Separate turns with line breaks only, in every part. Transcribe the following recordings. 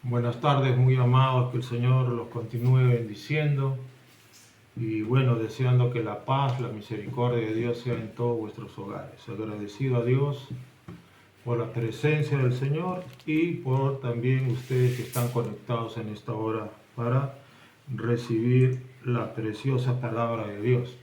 Buenas tardes, muy amados, que el Señor los continúe bendiciendo y bueno, deseando que la paz, la misericordia de Dios sea en todos vuestros hogares. Agradecido a Dios por la presencia del Señor y por también ustedes que están conectados en esta hora para recibir la preciosa palabra de Dios.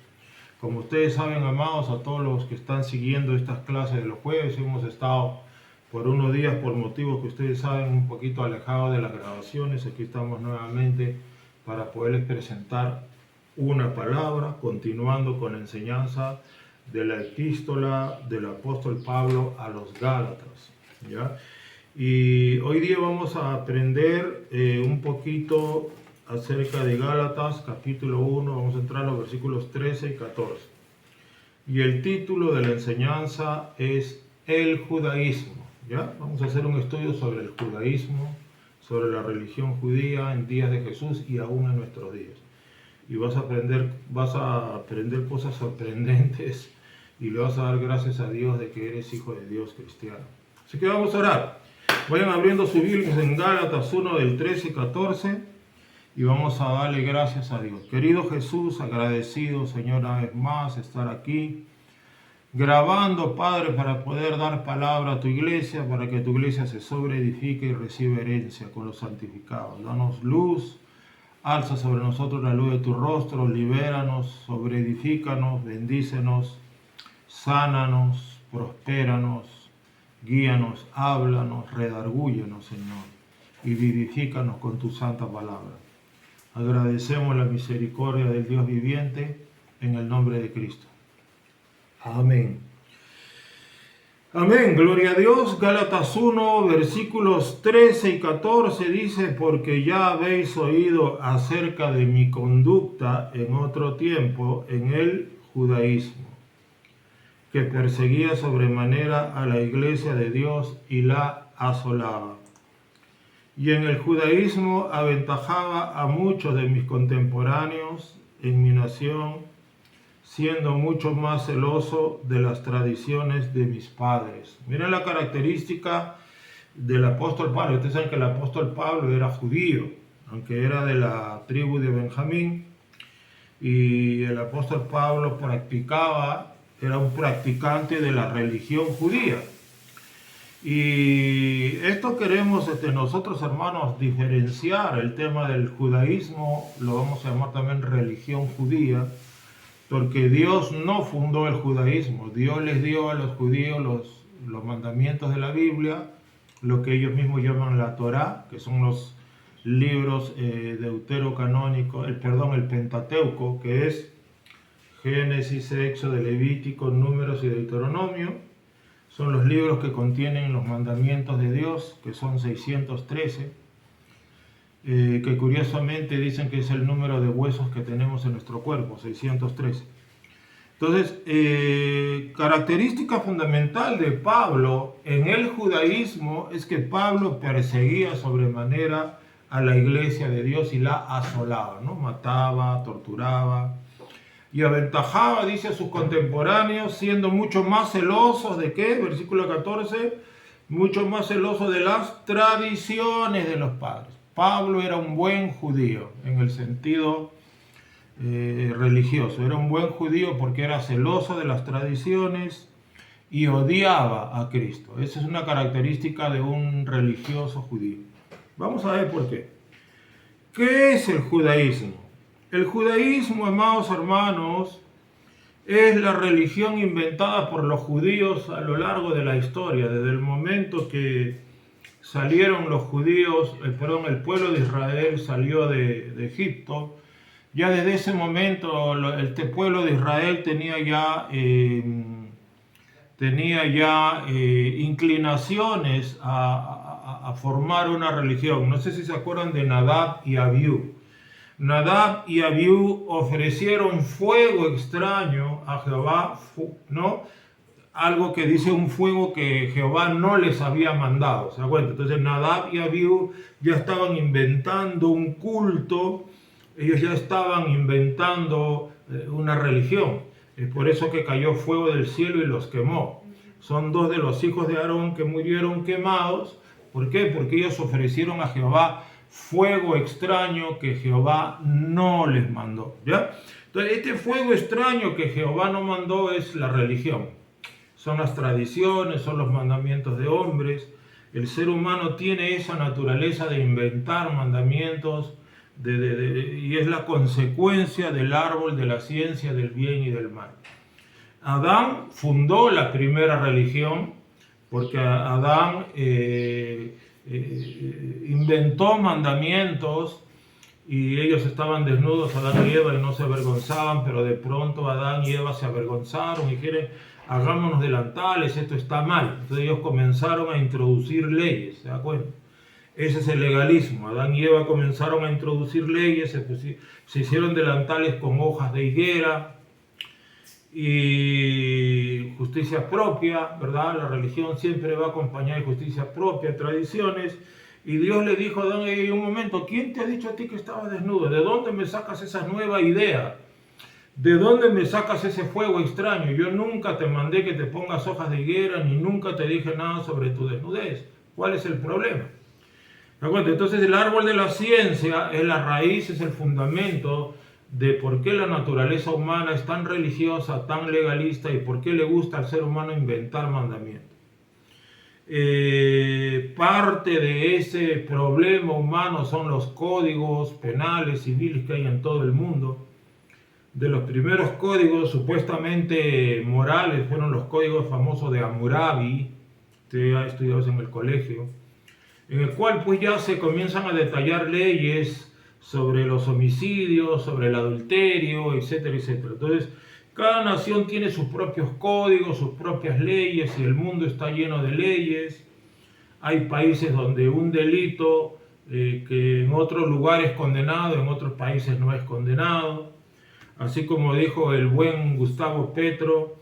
Como ustedes saben, amados, a todos los que están siguiendo estas clases de los jueves, hemos estado por unos días, por motivos que ustedes saben, un poquito alejados de las grabaciones. Aquí estamos nuevamente para poderles presentar una palabra, continuando con la enseñanza de la epístola del apóstol Pablo a los Gálatas, ¿ya? Y hoy día vamos a aprender un poquito acerca de Gálatas, capítulo 1, vamos a entrar a los versículos 13 y 14. Y el título de la enseñanza es El judaísmo, ¿ya? Vamos a hacer un estudio sobre el judaísmo, sobre la religión judía en días de Jesús y aún en nuestros días. Y vas a aprender cosas sorprendentes y le vas a dar gracias a Dios de que eres hijo de Dios cristiano. Así que vamos a orar. Vayan abriendo sus Biblias en Gálatas 1 del 13 y 14 y vamos a darle gracias a Dios. Querido Jesús, agradecido, Señor, una vez más estar aquí grabando, Padre, para poder dar palabra a tu iglesia, para que tu iglesia se sobreedifique y reciba herencia con los santificados. Danos luz, alza sobre nosotros la luz de tu rostro, libéranos, sobreedifícanos, bendícenos, sánanos, prospéranos, guíanos, háblanos, redargúyenos, Señor, y vivifícanos con tu santa palabra. Agradecemos la misericordia del Dios viviente en el nombre de Cristo. Amén. Amén, gloria a Dios. Gálatas 1, versículos 13 y 14 dice: porque ya habéis oído acerca de mi conducta en otro tiempo en el judaísmo, que perseguía sobremanera a la iglesia de Dios y la asolaba. Y en el judaísmo aventajaba a muchos de mis contemporáneos en mi nación, siendo mucho más celoso de las tradiciones de mis padres. Miren la característica del apóstol Pablo. Ustedes saben que el apóstol Pablo era judío, aunque era de la tribu de Benjamín, y el apóstol Pablo era un practicante de la religión judía. Y esto queremos nosotros, hermanos, diferenciar el tema del judaísmo, lo vamos a llamar también religión judía, porque Dios no fundó el judaísmo. Dios les dio a los judíos los mandamientos de la Biblia, lo que ellos mismos llaman la Torá, que son los libros deuterocanónicos, el Pentateuco, que es Génesis, Éxodo, Levítico, Números y Deuteronomio. Son los libros que contienen los mandamientos de Dios, que son 613, que curiosamente dicen que es el número de huesos que tenemos en nuestro cuerpo, 613. Entonces, característica fundamental de Pablo en el judaísmo es que Pablo perseguía sobremanera a la iglesia de Dios y la asolaba, ¿no? Mataba, torturaba y aventajaba, dice, a sus contemporáneos, siendo mucho más celosos de ¿qué? Versículo 14, mucho más celosos de las tradiciones de los padres. Pablo era un buen judío en el sentido religioso, era un buen judío porque era celoso de las tradiciones y odiaba a Cristo. Esa es una característica de un religioso judío. Vamos a ver por qué. ¿Qué es el judaísmo? El judaísmo, amados hermanos, es la religión inventada por los judíos a lo largo de la historia, desde el momento que salieron los judíos, el pueblo de Israel salió de Egipto. Ya desde ese momento el pueblo de Israel tenía ya inclinaciones a formar una religión. No sé si se acuerdan de Nadab y Abiú. Nadab y Abiú ofrecieron fuego extraño a Jehová, ¿no? Algo que dice un fuego que Jehová no les había mandado, ¿se da cuenta? Entonces Nadab y Abiú ya estaban inventando un culto, ellos ya estaban inventando una religión. Es por eso que cayó fuego del cielo y los quemó. Son dos de los hijos de Aarón que murieron quemados ¿Por qué? Porque ellos ofrecieron a Jehová fuego extraño que Jehová no les mandó, ¿ya? Entonces, este fuego extraño que Jehová no mandó es la religión. Son las tradiciones, son los mandamientos de hombres. El ser humano tiene esa naturaleza de inventar mandamientos y es la consecuencia del árbol de la ciencia del bien y del mal. Adán fundó la primera religión porque Adán inventó mandamientos y ellos estaban desnudos, Adán y Eva, y no se avergonzaban, pero de pronto Adán y Eva se avergonzaron y dijeron, hagámonos delantales, esto está mal. Entonces ellos comenzaron a introducir leyes, ¿se da cuenta? Ese es el legalismo. Adán y Eva comenzaron a introducir leyes, se hicieron delantales con hojas de higuera y justicia propia, ¿verdad? La religión siempre va acompañada de justicia propia, tradiciones. Y Dios le dijo a Adán en un momento, ¿quién te ha dicho a ti que estabas desnudo? ¿De dónde me sacas esa nueva idea? ¿De dónde me sacas ese fuego extraño? Yo nunca te mandé que te pongas hojas de higuera, ni nunca te dije nada sobre tu desnudez. ¿Cuál es el problema? Entonces el árbol de la ciencia es la raíz, es el fundamento de por qué la naturaleza humana es tan religiosa, tan legalista y por qué le gusta al ser humano inventar mandamientos. Parte de ese problema humano son los códigos penales, civiles que hay en todo el mundo. De los primeros códigos supuestamente morales fueron los códigos famosos de Hammurabi, ustedes han estudiado en el colegio, en el cual pues ya se comienzan a detallar leyes sobre los homicidios, sobre el adulterio, etcétera, etcétera. Entonces, cada nación tiene sus propios códigos, sus propias leyes, y el mundo está lleno de leyes. Hay países donde un delito que en otros lugares es condenado, en otros países no es condenado. Así como dijo el buen Gustavo Petro,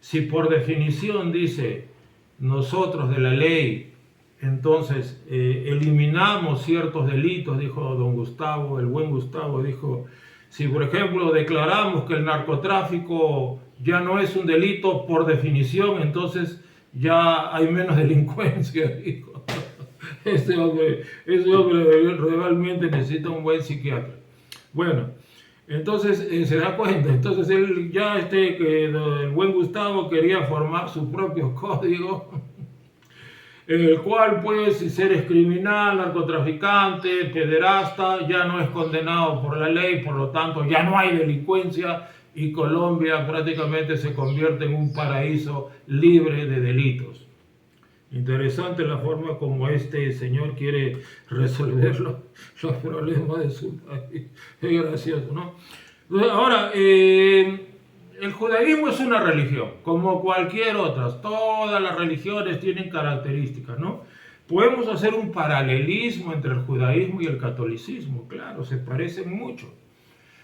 si por definición dice nosotros de la ley, entonces eliminamos ciertos delitos, dijo don Gustavo, el buen Gustavo dijo, si por ejemplo declaramos que el narcotráfico ya no es un delito por definición, entonces ya hay menos delincuencia, dijo. Ese hombre realmente necesita un buen psiquiatra. Bueno, entonces se da cuenta, entonces él ya el buen Gustavo quería formar su propio código, en el cual pues si eres criminal, narcotraficante, pederasta, ya no es condenado por la ley, por lo tanto ya no hay delincuencia y Colombia prácticamente se convierte en un paraíso libre de delitos. Interesante la forma como este señor quiere resolver los problemas de su país. Es gracioso, ¿no? Ahora, el judaísmo es una religión, como cualquier otra. Todas las religiones tienen características, ¿no? Podemos hacer un paralelismo entre el judaísmo y el catolicismo. Claro, se parecen mucho.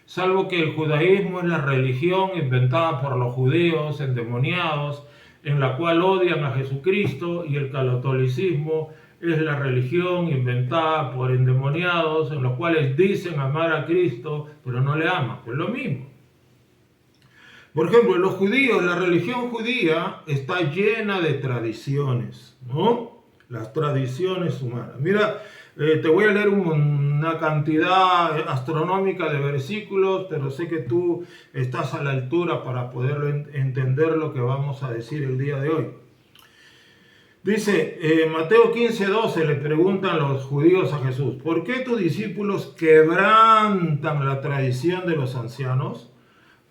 Salvo que el judaísmo es la religión inventada por los judíos endemoniados, en la cual odian a Jesucristo, y el catolicismo es la religión inventada por endemoniados, en los cuales dicen amar a Cristo, pero no le aman. Es lo mismo. Por ejemplo, los judíos, la religión judía está llena de tradiciones, ¿no? Las tradiciones humanas. Mira, te voy a leer una cantidad astronómica de versículos, pero sé que tú estás a la altura para poder entender lo que vamos a decir el día de hoy. Dice, Mateo 15:12 le preguntan los judíos a Jesús, ¿por qué tus discípulos quebrantan la tradición de los ancianos?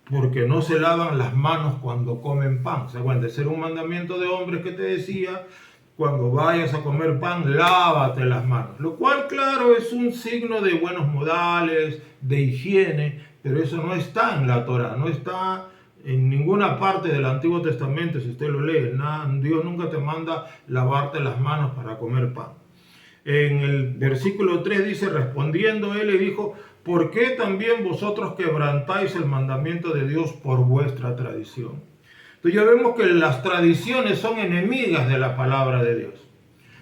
Porque no se lavan las manos cuando comen pan. O sea, bueno, de ser un mandamiento de hombres que te decía, cuando vayas a comer pan, lávate las manos. Lo cual, claro, es un signo de buenos modales, de higiene, pero eso no está en la Torá, no está en ninguna parte del Antiguo Testamento, si usted lo lee. Dios nunca te manda lavarte las manos para comer pan. En el versículo 3 dice, respondiendo él le dijo, ¿por qué también vosotros quebrantáis el mandamiento de Dios por vuestra tradición? Entonces ya vemos que las tradiciones son enemigas de la palabra de Dios.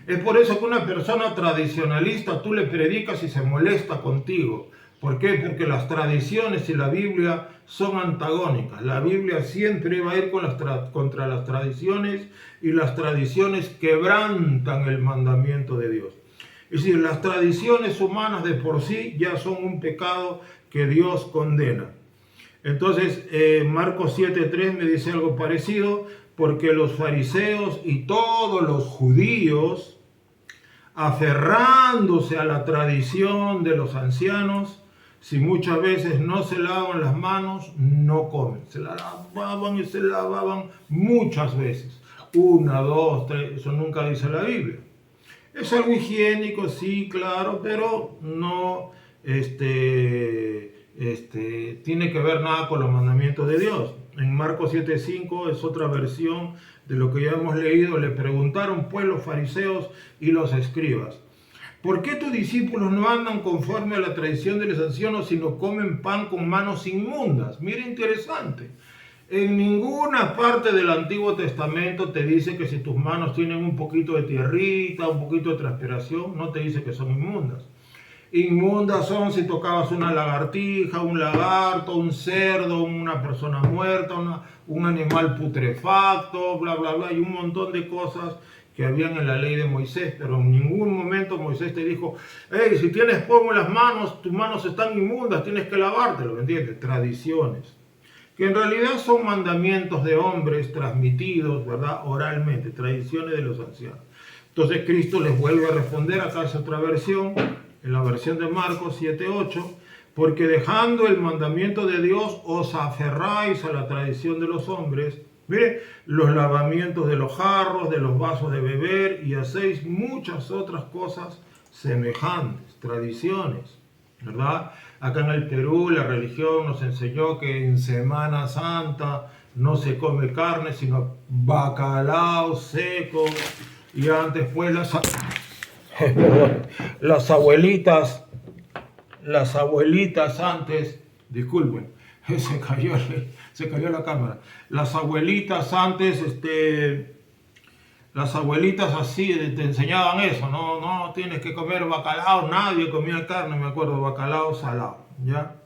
Es por eso que una persona tradicionalista tú le predicas y se molesta contigo. ¿Por qué? Porque las tradiciones y la Biblia son antagónicas. La Biblia siempre va a ir contra las tradiciones, y las tradiciones quebrantan el mandamiento de Dios. Es decir, las tradiciones humanas de por sí ya son un pecado que Dios condena. Entonces, Marcos 7:3 me dice algo parecido, porque los fariseos y todos los judíos, aferrándose a la tradición de los ancianos, si muchas veces no se lavan las manos, no comen. Se la lavaban y se lavaban muchas veces. 1, 2, 3, eso nunca dice la Biblia. Es algo higiénico, sí, claro, pero no tiene que ver nada con los mandamientos de Dios. En Marcos 7:5 es otra versión de lo que ya hemos leído. Le preguntaron pues los fariseos y los escribas: ¿por qué tus discípulos no andan conforme a la tradición de los ancianos, sino comen pan con manos inmundas? Mira, interesante. En ninguna parte del Antiguo Testamento te dice que si tus manos tienen un poquito de tierrita, un poquito de transpiración, no te dice que son inmundas. Inmundas son si tocabas una lagartija, un lagarto, un cerdo, una persona muerta, un animal putrefacto, bla, bla, bla, y un montón de cosas que habían en la ley de Moisés. Pero en ningún momento Moisés te dijo: hey, si tienes polvo en las manos, tus manos están inmundas, tienes que lavártelo, ¿me entiendes? Tradiciones, que en realidad son mandamientos de hombres transmitidos, ¿verdad?, oralmente, tradiciones de los ancianos. Entonces Cristo les vuelve a responder, acá es otra versión, en la versión de Marcos 7:8, porque dejando el mandamiento de Dios os aferráis a la tradición de los hombres, mire, los lavamientos de los jarros, de los vasos de beber, y hacéis muchas otras cosas semejantes, tradiciones, ¿verdad? Acá en el Perú la religión nos enseñó que en Semana Santa no se come carne, sino bacalao seco, y antes pues las abuelitas antes, disculpen, se cayó la cámara. Las abuelitas antes, las abuelitas así te enseñaban eso, no tienes que comer bacalao, nadie comía carne, me acuerdo, bacalao salado, ¿ya?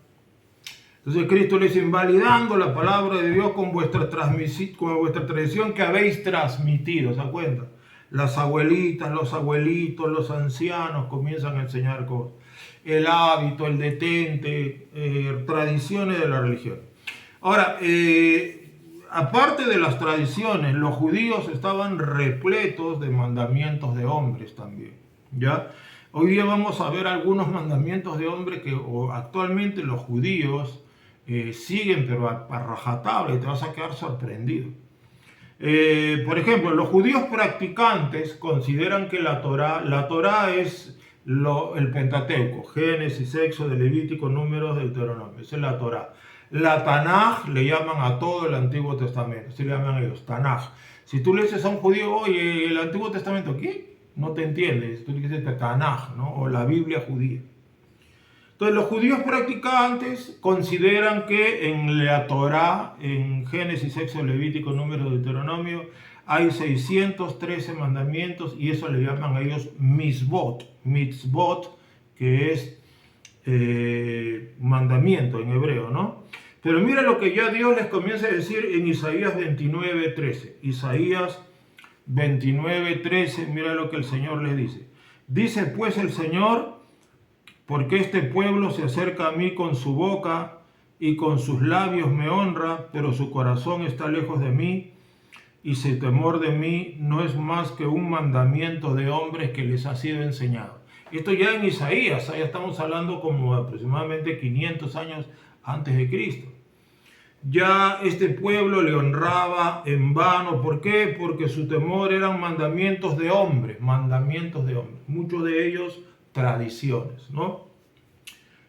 Entonces Cristo les dice: invalidando la palabra de Dios con vuestra tradición que habéis transmitido, ¿se cuenta? Las abuelitas, los abuelitos, los ancianos comienzan a enseñar cosas. El hábito, el detente, tradiciones de la religión. Ahora, aparte de las tradiciones, los judíos estaban repletos de mandamientos de hombres también, ¿ya? Hoy día vamos a ver algunos mandamientos de hombres que actualmente los judíos siguen, pero a rajatabla, y te vas a quedar sorprendido. Por ejemplo, los judíos practicantes consideran que la Torá es el Pentateuco: Génesis, Éxodo, Levítico, Números, Deuteronomio. Esa es la Torá. La Tanaj le llaman a todo el Antiguo Testamento, así le llaman ellos, Tanaj. Si tú le dices a un judío: oye, ¿el Antiguo Testamento qué? No te entiendes, tú le dices Tanaj, ¿no? O la Biblia judía. Entonces los judíos practicantes consideran que en la Torá, en Génesis, Éxodo, Levítico, Números, Deuteronomio, hay 613 mandamientos, y eso le llaman a ellos mitzvot, que es mandamiento en hebreo, ¿no? Pero mira lo que ya Dios les comienza a decir en Isaías 29:13. Isaías 29:13, mira lo que el Señor les dice. Dice pues el Señor: porque este pueblo se acerca a mí con su boca y con sus labios me honra, pero su corazón está lejos de mí, y su temor de mí no es más que un mandamiento de hombres que les ha sido enseñado. Esto ya en Isaías, ya estamos hablando como aproximadamente 500 años antes de Cristo. Ya este pueblo le honraba en vano. ¿Por qué? Porque su temor eran mandamientos de hombres, muchos de ellos tradiciones, ¿no?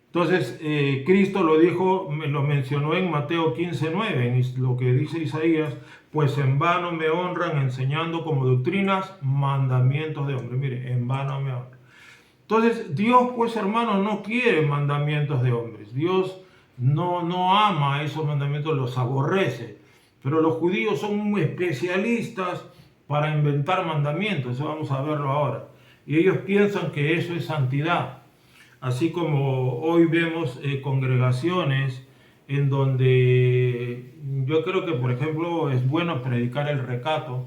Entonces Cristo lo dijo, lo mencionó en Mateo 15:9, en lo que dice Isaías: pues en vano me honran enseñando como doctrinas mandamientos de hombres. Mire, en vano me honran. Entonces Dios, pues hermanos, no quiere mandamientos de hombres. Dios no ama esos mandamientos, los aborrece. Pero los judíos son muy especialistas para inventar mandamientos, eso vamos a verlo ahora. Y ellos piensan que eso es santidad. Así como hoy vemos congregaciones en donde yo creo que, por ejemplo, es bueno predicar el recato,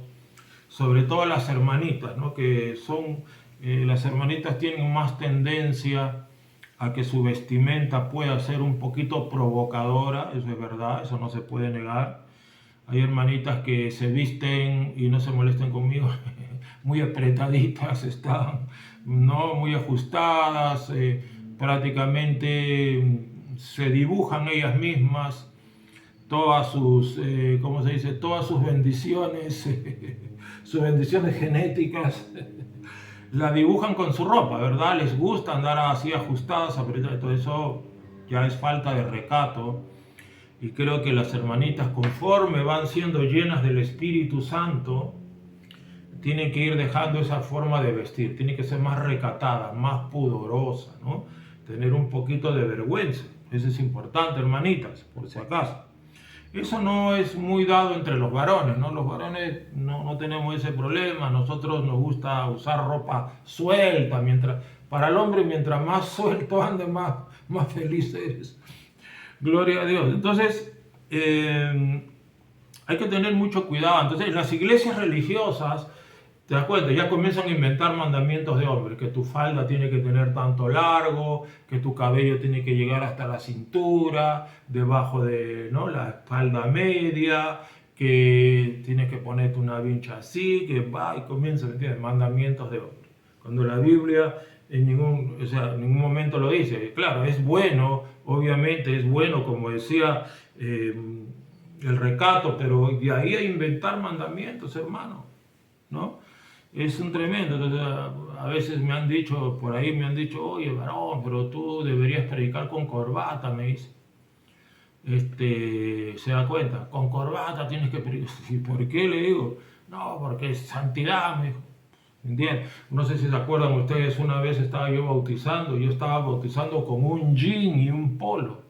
sobre todo a las hermanitas, ¿no? Que son, las hermanitas tienen más tendencia a que su vestimenta pueda ser un poquito provocadora, eso es verdad, eso no se puede negar. Hay hermanitas que se visten, y no se molesten conmigo, muy apretaditas, están, ¿no? Muy ajustadas, prácticamente se dibujan ellas mismas todas sus, ¿cómo se dice? Todas sus bendiciones, sus bendiciones genéticas, la dibujan con su ropa, ¿verdad? Les gusta andar así ajustadas, apretadas, todo eso ya es falta de recato. Y creo que las hermanitas, conforme van siendo llenas del Espíritu Santo, tienen que ir dejando esa forma de vestir, tienen que ser más recatadas, más pudorosas, ¿no? Tener un poquito de vergüenza. Eso es importante, hermanitas, por si acaso. Eso no es muy dado entre los varones, ¿no? Los varones no tenemos ese problema. A nosotros nos gusta usar ropa suelta, para el hombre, mientras más suelto ande, más feliz eres. Gloria a Dios. Entonces, hay que tener mucho cuidado. Entonces, las iglesias religiosas, te das cuenta, ya comienzan a inventar mandamientos de hombres, que tu falda tiene que tener tanto largo, que tu cabello tiene que llegar hasta la cintura, debajo de, ¿no?, la falda media, que tienes que ponerte una vincha así, que va y comienza, ¿entiendes? Mandamientos de hombres. Cuando la Biblia en ningún momento lo dice. Claro, es bueno, obviamente es bueno, como decía, el recato, pero de ahí a inventar mandamientos, hermano, ¿no? Es un tremendo. Entonces, a veces me han dicho, por ahí me han dicho, oye, varón, pero tú deberías predicar con corbata, me dice. Se da cuenta, con corbata tienes que predicar. ¿Y por qué? Le digo, no, porque es santidad, me dijo. ¿Entiendes? No sé si se acuerdan ustedes, una vez estaba yo estaba bautizando con un jean y un polo.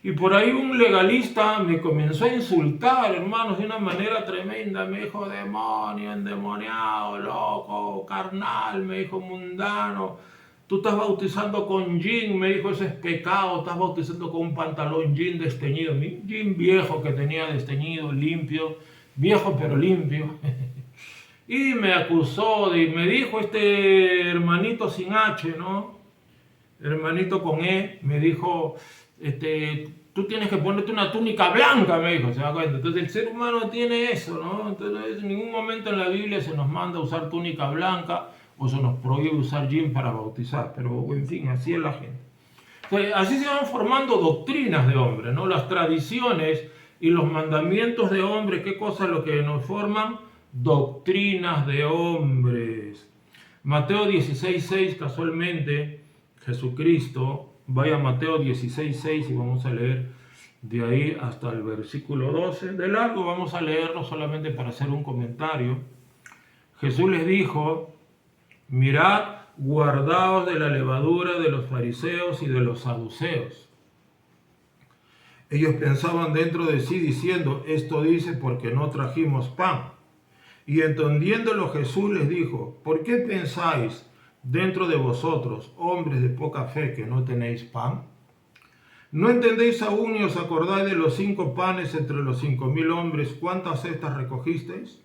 Y por ahí un legalista me comenzó a insultar, hermanos, de una manera tremenda. Me dijo, demonio, endemoniado, loco, carnal, me dijo, mundano. Tú estás bautizando con jean, me dijo, ese es pecado. Estás bautizando con un pantalón jean desteñido. Mi jean viejo que tenía desteñido, limpio, viejo pero limpio. Y me acusó, me dijo este hermanito sin H, ¿no? Hermanito con E, me dijo, tú tienes que ponerte una túnica blanca, me dijo, ¿se da cuenta? Entonces el ser humano tiene eso, ¿no? Entonces en ningún momento en la Biblia se nos manda usar túnica blanca o se nos prohíbe usar jean para bautizar, pero en fin, así es la gente. Entonces, así se van formando doctrinas de hombres, ¿no? Las tradiciones y los mandamientos de hombres, ¿qué cosa es lo que nos forman? Doctrinas de hombres. Mateo 16:6, casualmente, Jesucristo, vaya a Mateo 16:6 y vamos a leer de ahí hasta el versículo 12. De largo vamos a leerlo solamente para hacer un comentario. Jesús les dijo, mirad, guardaos de la levadura de los fariseos y de los saduceos. Ellos pensaban dentro de sí diciendo, esto dice porque no trajimos pan. Y entendiéndolo Jesús les dijo, ¿por qué pensáis dentro de vosotros, hombres de poca fe, que no tenéis pan? ¿No entendéis aún ni os acordáis de los 5 panes entre los 5.000 hombres, cuántas cestas recogisteis?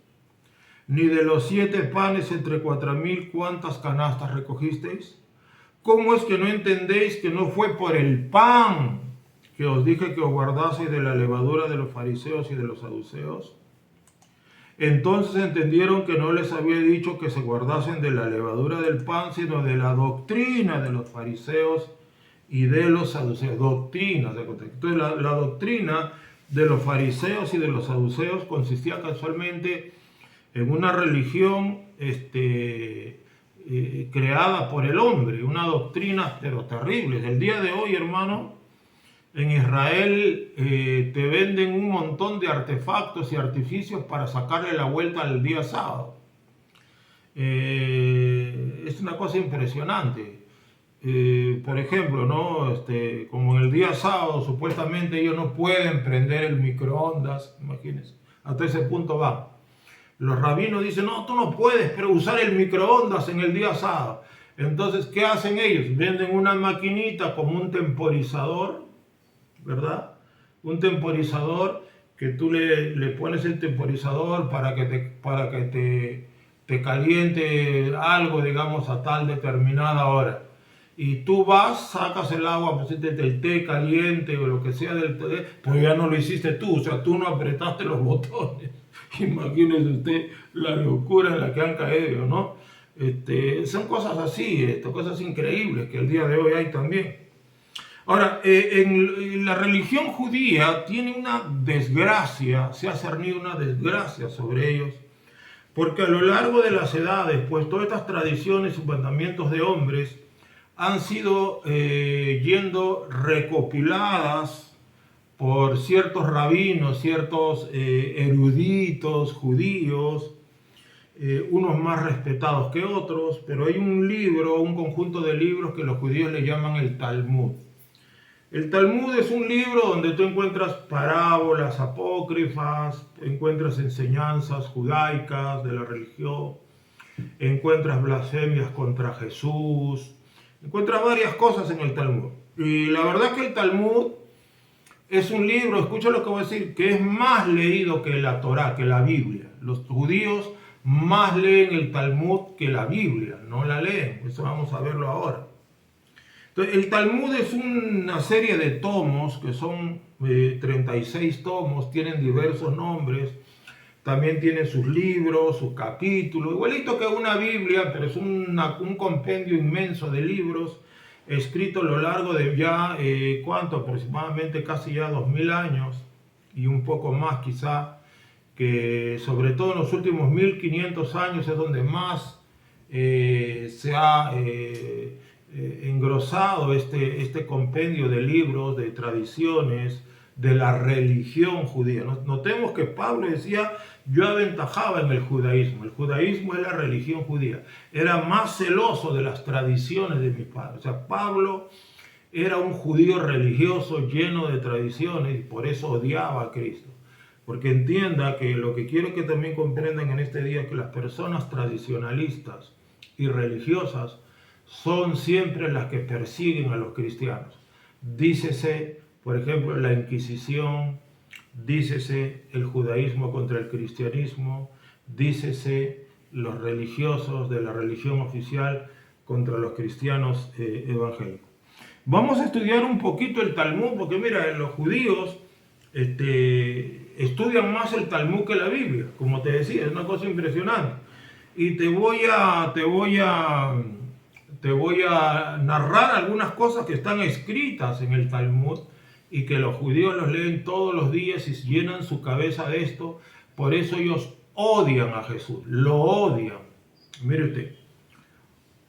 Ni de los 7 panes entre 4.000, cuántas canastas recogisteis? ¿Cómo es que no entendéis que no fue por el pan que os dije que os guardaseis de la levadura de los fariseos y de los saduceos? Entonces entendieron que no les había dicho que se guardasen de la levadura del pan, sino de la doctrina de los fariseos y de los saduceos. Doctrina. Entonces la doctrina de los fariseos y de los saduceos consistía casualmente en una religión creada por el hombre, una doctrina pero terrible. El día de hoy, hermano, en Israel te venden un montón de artefactos y artificios para sacarle la vuelta al día sábado. Es una cosa impresionante. Por ejemplo, ¿no? Como el día sábado supuestamente ellos no pueden prender el microondas, imagínense, hasta ese punto va. Los rabinos dicen, no, tú no puedes usar el microondas en el día sábado. Entonces, ¿qué hacen ellos? Venden una maquinita como un temporizador, ¿verdad? Un temporizador que tú le pones el temporizador para que te caliente algo, digamos, a tal determinada hora. Y tú vas, sacas el agua, pusiste el té caliente o lo que sea del té, pues ya no lo hiciste tú, o sea, tú no apretaste los botones. Imagínese usted la locura en la que han caído, ¿no? Son cosas así, cosas increíbles que el día de hoy hay también. Ahora, en la religión judía tiene una desgracia, se ha cernido una desgracia sobre ellos, porque a lo largo de las edades, pues todas estas tradiciones y mandamientos de hombres han sido yendo recopiladas por ciertos rabinos, ciertos eruditos judíos, unos más respetados que otros, pero hay un libro, un conjunto de libros que los judíos le llaman el Talmud. El Talmud es un libro donde tú encuentras parábolas apócrifas, encuentras enseñanzas judaicas de la religión, encuentras blasfemias contra Jesús, encuentras varias cosas en el Talmud. Y la verdad es que el Talmud es un libro, escucha lo que voy a decir, que es más leído que la Torá, que la Biblia. Los judíos más leen el Talmud que la Biblia, no la leen, eso vamos a verlo ahora. Entonces, el Talmud es una serie de tomos, que son 36 tomos, tienen diversos nombres, también tiene sus libros, sus capítulos, igualito que una Biblia, pero es un compendio inmenso de libros, escrito a lo largo de ya, ¿cuánto? Aproximadamente casi ya 2000 años, y un poco más quizá, que sobre todo en los últimos 1500 años es donde más se ha engrosado este compendio de libros, de tradiciones, de la religión judía. Notemos que Pablo decía, yo aventajaba en el judaísmo. El judaísmo es la religión judía. Era más celoso de las tradiciones de mi padre. O sea, Pablo era un judío religioso lleno de tradiciones y por eso odiaba a Cristo. Porque entienda que lo que quiero que también comprendan en este día es que las personas tradicionalistas y religiosas son siempre las que persiguen a los cristianos. Dícese, por ejemplo, la Inquisición, dícese el judaísmo contra el cristianismo, dícese los religiosos de la religión oficial contra los cristianos evangélicos. Vamos a estudiar un poquito el Talmud, porque mira, los judíos estudian más el Talmud que la Biblia, como te decía, es una cosa impresionante. Y te voy a narrar algunas cosas que están escritas en el Talmud y que los judíos los leen todos los días y llenan su cabeza de esto. Por eso ellos odian a Jesús, lo odian. Mire usted.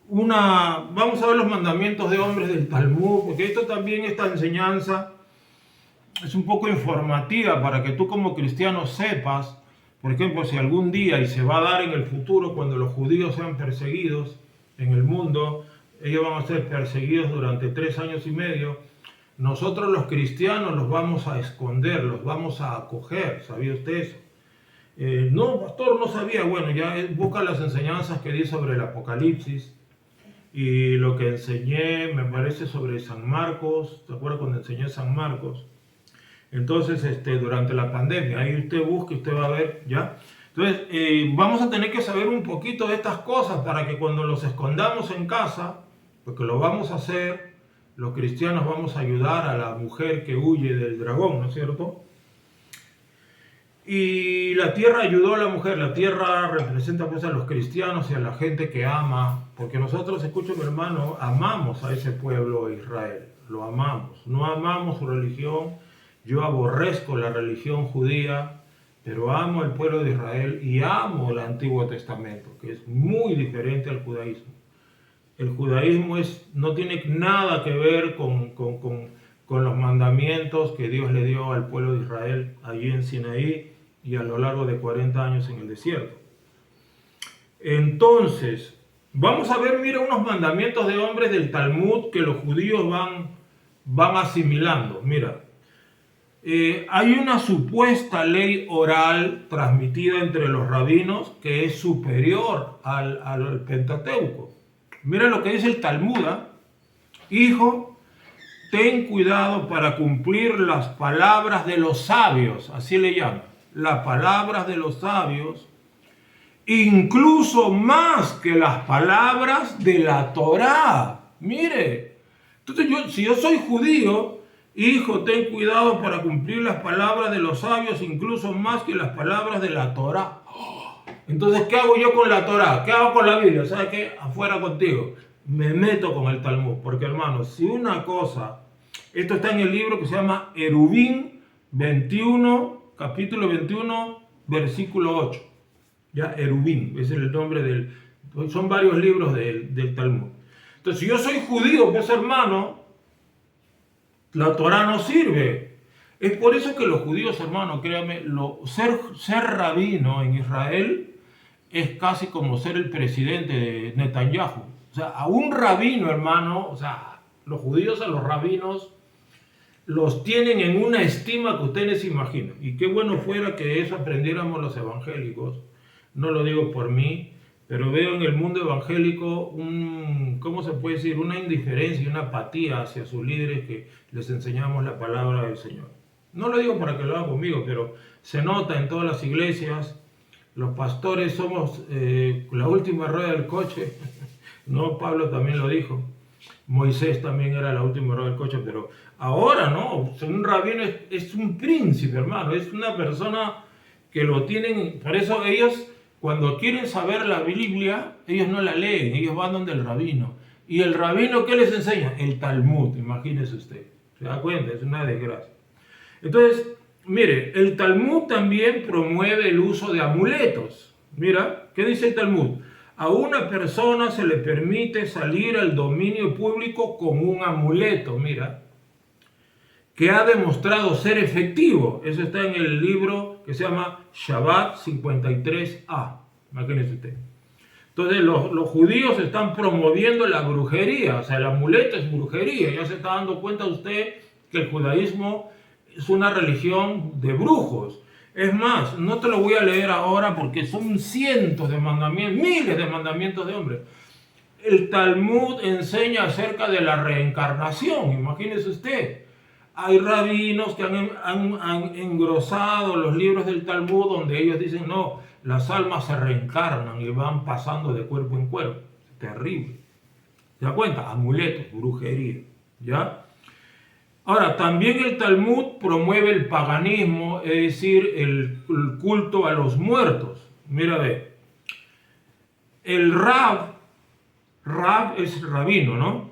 Vamos a ver los mandamientos de hombres del Talmud, porque esta enseñanza es un poco informativa para que tú como cristiano sepas, por ejemplo, si algún día, y se va a dar en el futuro, cuando los judíos sean perseguidos en el mundo, ellos van a ser perseguidos durante 3 años y medio, nosotros los cristianos los vamos a esconder, los vamos a acoger. ¿Sabía usted eso? No, pastor, no sabía. Bueno, ya busca las enseñanzas que di sobre el Apocalipsis y lo que enseñé, me parece, sobre San Marcos. ¿Te acuerdas cuando enseñé San Marcos? Entonces, durante la pandemia, ahí usted busca y usted va a ver, ¿ya? Entonces, vamos a tener que saber un poquito de estas cosas para que cuando los escondamos en casa, porque lo vamos a hacer, los cristianos vamos a ayudar a la mujer que huye del dragón, ¿no es cierto? Y la tierra ayudó a la mujer, la tierra representa pues a los cristianos y a la gente que ama, porque nosotros, escuchen mi hermano, amamos a ese pueblo de Israel, lo amamos, no amamos su religión, yo aborrezco la religión judía, pero amo al pueblo de Israel y amo el Antiguo Testamento, que es muy diferente al judaísmo. El judaísmo no tiene nada que ver con los mandamientos que Dios le dio al pueblo de Israel allí en Sinaí y a lo largo de 40 años en el desierto. Entonces, vamos a ver, mira, unos mandamientos de hombres del Talmud que los judíos van asimilando. Mira, hay una supuesta ley oral transmitida entre los rabinos que es superior al Pentateuco. Mira lo que dice el Talmud. Hijo, ten cuidado para cumplir las palabras de los sabios, así le llaman, las palabras de los sabios, incluso más que las palabras de la Torá. Mire, entonces si yo soy judío, hijo, ten cuidado para cumplir las palabras de los sabios, incluso más que las palabras de la Torá. Entonces, ¿qué hago yo con la Torá? ¿Qué hago con la Biblia? ¿Sabes qué? Afuera contigo. Me meto con el Talmud. Porque, hermanos, si una cosa... Esto está en el libro que se llama Eruvin 21, capítulo 21, versículo 8. Ya, Eruvin, ese es el nombre del... Son varios libros del Talmud. Entonces, si yo soy judío, pues hermano, la Torá no sirve. Es por eso que los judíos, hermano, créanme, ser rabino en Israel es casi como ser el presidente de Netanyahu. O sea, a un rabino, hermano, o sea, los judíos a los rabinos los tienen en una estima que ustedes se imaginan. Y qué bueno fuera que eso aprendiéramos los evangélicos. No lo digo por mí, pero veo en el mundo evangélico ¿cómo se puede decir? Una indiferencia y una apatía hacia sus líderes que les enseñamos la palabra del Señor. No lo digo para que lo hagan conmigo, pero se nota en todas las iglesias. Los pastores somos la última rueda del coche. No, Pablo también lo dijo. Moisés también era la última rueda del coche, pero ahora no. Un rabino es un príncipe, hermano. Es una persona que lo tienen. Por eso ellos, cuando quieren saber la Biblia, ellos no la leen. Ellos van donde el rabino. ¿Y el rabino qué les enseña? El Talmud, imagínese usted. ¿Se da cuenta? Es una desgracia. Entonces, mire, el Talmud también promueve el uso de amuletos. Mira, ¿qué dice el Talmud? A una persona se le permite salir al dominio público con un amuleto, mira, que ha demostrado ser efectivo. Eso está en el libro que se llama Shabbat 53a. Imagínese usted. Entonces, los judíos están promoviendo la brujería. O sea, el amuleto es brujería. Ya se está dando cuenta usted que el judaísmo es una religión de brujos. Es más, no te lo voy a leer ahora porque son cientos de mandamientos, miles de mandamientos de hombres. El Talmud enseña acerca de la reencarnación, imagínese usted. Hay rabinos que han engrosado los libros del Talmud donde ellos dicen, no, las almas se reencarnan y van pasando de cuerpo en cuerpo. Terrible. ¿Se da cuenta? Amuletos, brujería, ¿ya? Ahora, también el Talmud promueve el paganismo, es decir, el culto a los muertos. Mira, ve. El Rab es rabino, ¿no?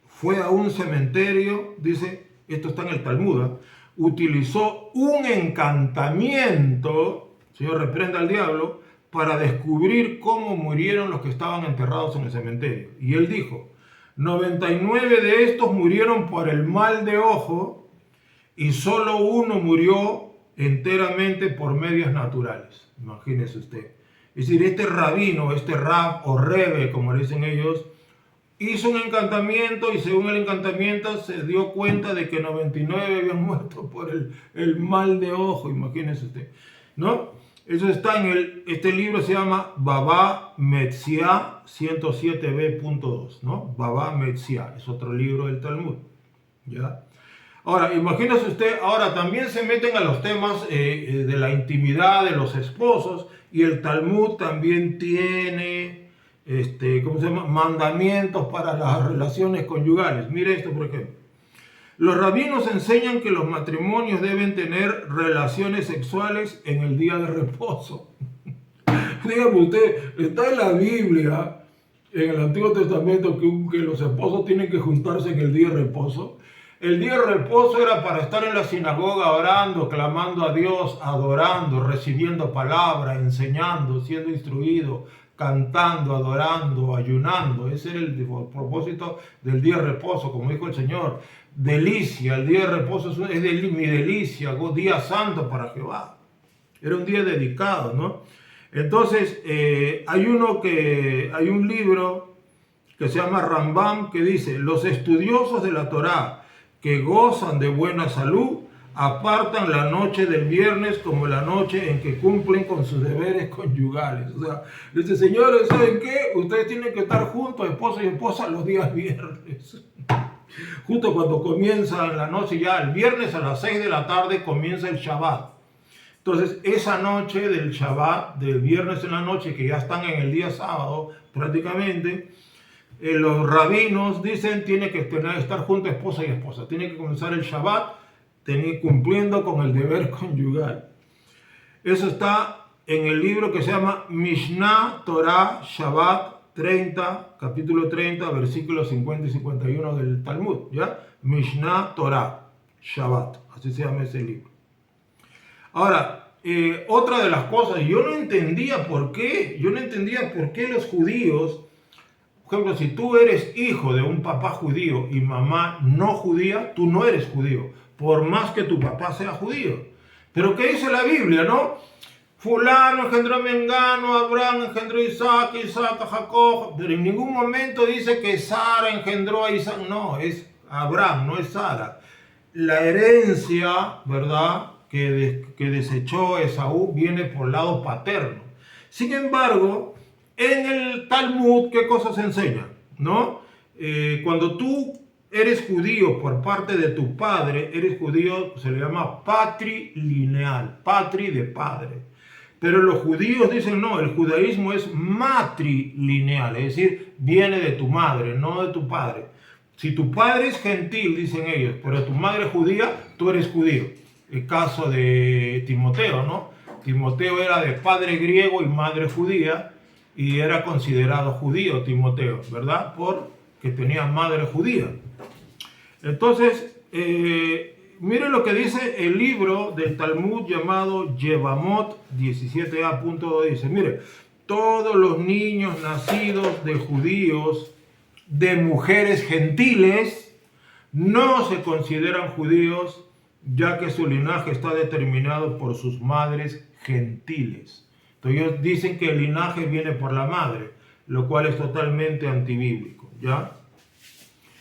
Fue a un cementerio, dice, esto está en el Talmud, ¿eh? Utilizó un encantamiento, Señor reprenda al diablo, para descubrir cómo murieron los que estaban enterrados en el cementerio. Y él dijo, 99 de estos murieron por el mal de ojo y solo uno murió enteramente por medios naturales. Imagínese usted. Es decir, este rabino, este rab o rebe, como le dicen ellos, hizo un encantamiento y según el encantamiento se dio cuenta de que 99 habían muerto por el mal de ojo. Imagínese usted, ¿no? Eso está en este libro, se llama Baba Metzia 107b.2, ¿no? Baba Metzia, es otro libro del Talmud, ¿ya? Ahora, imagínese usted, ahora también se meten a los temas de la intimidad de los esposos y el Talmud también tiene, ¿cómo se llama? Mandamientos para las relaciones conyugales. Mire esto, por ejemplo. Los rabinos enseñan que los matrimonios deben tener relaciones sexuales en el día de reposo. Dígame usted, está en la Biblia, en el Antiguo Testamento, que los esposos tienen que juntarse en el día de reposo. El día de reposo era para estar en la sinagoga orando, clamando a Dios, adorando, recibiendo palabra, enseñando, siendo instruido, cantando, adorando, ayunando. Ese era el propósito del día de reposo, como dijo el Señor. Delicia, el día de reposo es mi delicia, día santo para Jehová. Era un día dedicado, ¿no? Entonces, hay un libro que se llama Rambam que dice, los estudiosos de la Torá que gozan de buena salud apartan la noche del viernes como la noche en que cumplen con sus deberes conyugales. O sea, dice, señores, ¿saben qué? Ustedes tienen que estar juntos, esposo y esposa, los días viernes. Justo cuando comienza en la noche, ya el viernes a las 6 de la tarde comienza el Shabbat. Entonces, esa noche del Shabbat, del viernes en la noche, que ya están en el día sábado prácticamente, los rabinos dicen tiene que estar junto esposa y esposa. Tiene que comenzar el Shabbat cumpliendo con el deber conyugal. Eso está en el libro que se llama Mishnah Torah Shabbat 30, capítulo 30, versículos 50 y 51 del Talmud, ¿ya? Mishnah Torah Shabbat, así se llama ese libro. Ahora, otra de las cosas, yo no entendía por qué los judíos, por ejemplo, si tú eres hijo de un papá judío y mamá no judía, tú no eres judío, por más que tu papá sea judío. Pero ¿qué dice la Biblia, no? Fulano engendró a Mengano, Abraham engendró a Isaac, Isaac a Jacob, pero en ningún momento dice que Sara engendró a Isaac. No, es Abraham, no es Sara. La herencia, ¿verdad?, que desechó Esaú viene por lado paterno. Sin embargo, en el Talmud, ¿qué cosas se enseña? ¿No? Cuando tú eres judío por parte de tu padre, eres judío, se le llama patrilineal, patri de padre. Pero los judíos dicen no, el judaísmo es matrilineal, es decir, viene de tu madre, no de tu padre. Si tu padre es gentil, dicen ellos, pero tu madre es judía, tú eres judío. El caso de Timoteo, ¿no? Timoteo era de padre griego y madre judía, y era considerado judío Timoteo, ¿verdad? Porque tenía madre judía. Entonces, miren lo que dice el libro del Talmud llamado Yevamot 17a.2. Dice, mire, todos los niños nacidos de judíos, de mujeres gentiles, no se consideran judíos, ya que su linaje está determinado por sus madres gentiles. Entonces ellos dicen que el linaje viene por la madre, lo cual es totalmente antibíblico, ¿ya?